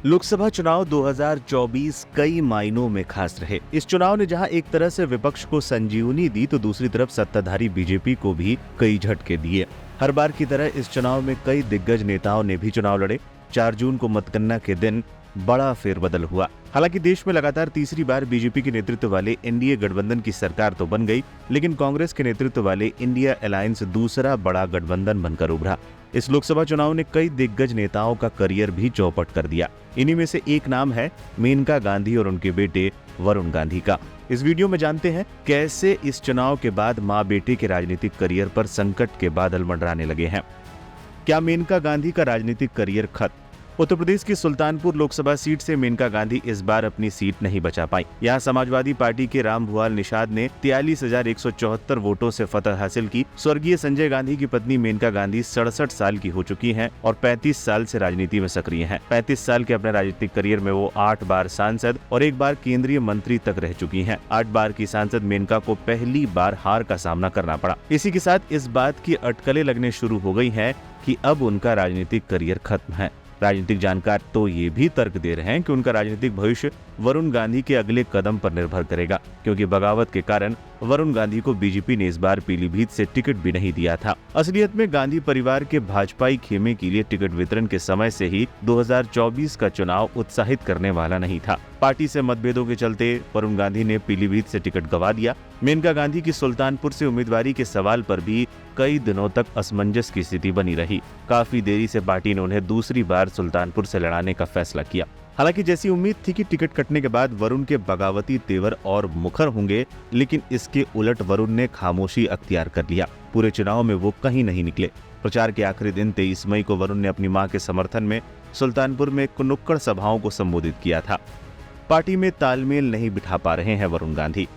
लोकसभा चुनाव 2024 कई मायनों में खास रहे। इस चुनाव ने जहां एक तरह से विपक्ष को संजीवनी दी तो दूसरी तरफ सत्ताधारी बीजेपी को भी कई झटके दिए। हर बार की तरह इस चुनाव में कई दिग्गज नेताओं ने भी चुनाव लड़े। 4 जून को मतगणना के दिन बड़ा फेरबदल हुआ। हालांकि देश में लगातार तीसरी बार बीजेपी के नेतृत्व वाले एनडीए गठबंधन की सरकार तो बन गई, लेकिन कांग्रेस के नेतृत्व वाले इंडिया अलायंस दूसरा बड़ा गठबंधन बनकर उभरा। इस लोकसभा चुनाव ने कई दिग्गज नेताओं का करियर भी चौपट कर दिया। इन्हीं में से एक नाम है मेनका गांधी और उनके बेटे वरुण गांधी का। इस वीडियो में जानते हैं कैसे इस चुनाव के बाद मां बेटे के राजनीतिक करियर पर संकट के बादल मंडराने लगे हैं। क्या मेनका गांधी का राजनीतिक करियर खत्म? उत्तर प्रदेश की सुल्तानपुर लोकसभा सीट से मेनका गांधी इस बार अपनी सीट नहीं बचा पाई। यहां समाजवादी पार्टी के रामभुआल निषाद ने 43,174 वोटों से फतह हासिल की। स्वर्गीय संजय गांधी की पत्नी मेनका गांधी 67 साल की हो चुकी हैं और 35 साल से राजनीति में सक्रिय हैं। 35 साल के अपने राजनीतिक करियर में वो 8 बार सांसद और 1 बार केंद्रीय मंत्री तक रह चुकी हैं। 8 बार की सांसद मेनका को पहली बार हार का सामना करना पड़ा। इसी के साथ इस बात की अटकलें लगने शुरू हो गई हैं कि अब उनका राजनीतिक करियर खत्म है। राजनीतिक जानकार तो ये भी तर्क दे रहे हैं कि उनका राजनीतिक भविष्य वरुण गांधी के अगले कदम पर निर्भर करेगा, क्योंकि बगावत के कारण वरुण गांधी को बीजेपी ने इस बार पीलीभीत से टिकट भी नहीं दिया था। असलियत में गांधी परिवार के भाजपाई खेमे के लिए टिकट वितरण के समय से ही 2024 का चुनाव उत्साहित करने वाला नहीं था। पार्टी से मतभेदों के चलते वरुण गांधी ने पीलीभीत से टिकट गंवा दिया। मेनका गांधी की सुल्तानपुर से उम्मीदवारी के सवाल पर भी कई दिनों तक असमंजस की स्थिति बनी रही। काफी देरी से पार्टी ने उन्हें दूसरी बार सुल्तानपुर से लड़ाने का फैसला किया। हालांकि जैसी उम्मीद थी कि टिकट कटने के बाद वरुण के बगावती तेवर और मुखर होंगे, लेकिन इसके उलट वरुण ने खामोशी अख्तियार कर लिया। पूरे चुनाव में वो कहीं नहीं निकले। प्रचार के आखिरी दिन 23 मई को वरुण ने अपनी मां के समर्थन में सुल्तानपुर में नुक्कड़ सभाओं को संबोधित किया था। पार्टी में तालमेल नहीं बिठा पा रहे हैं वरुण गांधी।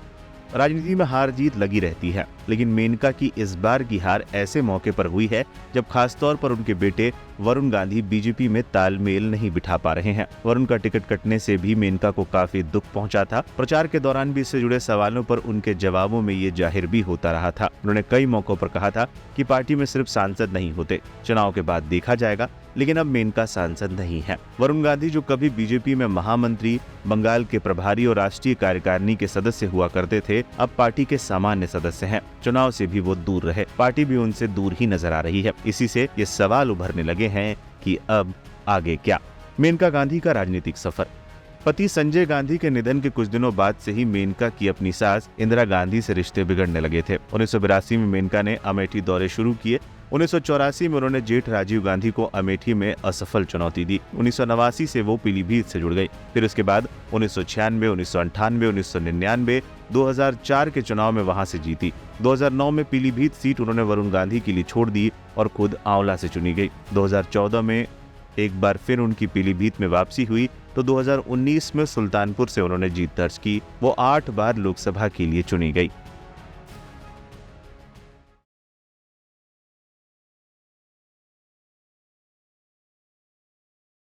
राजनीति में हार जीत लगी रहती है, लेकिन मेनका की इस बार की हार ऐसे मौके पर हुई है जब खासतौर पर उनके बेटे वरुण गांधी बीजेपी में तालमेल नहीं बिठा पा रहे हैं। वरुण का टिकट कटने से भी मेनका को काफी दुख पहुंचा था। प्रचार के दौरान भी इससे जुड़े सवालों पर उनके जवाबों में ये जाहिर भी होता रहा था। उन्होंने कई मौकों पर कहा था कि पार्टी में सिर्फ सांसद नहीं होते, चुनाव के बाद देखा जाएगा, लेकिन अब मेनका सांसद नहीं है। वरुण गांधी जो कभी बीजेपी में महामंत्री, बंगाल के प्रभारी और राष्ट्रीय कार्यकारिणी के सदस्य हुआ करते थे, अब पार्टी के सामान्य सदस्य हैं। चुनाव से भी वो दूर रहे, पार्टी भी उनसे दूर ही नजर आ रही है। इसी से ये सवाल उभरने लगे हैं कि अब आगे क्या। मेनका गांधी का राजनीतिक सफर। पति संजय गांधी के निधन के कुछ दिनों बाद से ही मेनका की अपनी सास इंदिरा गांधी से रिश्ते बिगड़ने लगे थे। 1982 में मेनका ने अमेठी दौरे शुरू किए। 1984 में उन्होंने जेठ राजीव गांधी को अमेठी में असफल चुनौती दी। 1989 से वो पीलीभीत से जुड़ गई। फिर उसके बाद 1996, 1998, 1999, 2004 के चुनाव में वहां से जीती। 2009 में पीलीभीत सीट उन्होंने वरुण गांधी के लिए छोड़ दी और खुद आंवला से चुनी गई। 2014 में एक बार फिर उनकी पीलीभीत में वापसी हुई तो 2019 में सुल्तानपुर से उन्होंने जीत दर्ज की। वो 8 बार लोकसभा के लिए चुनी गई।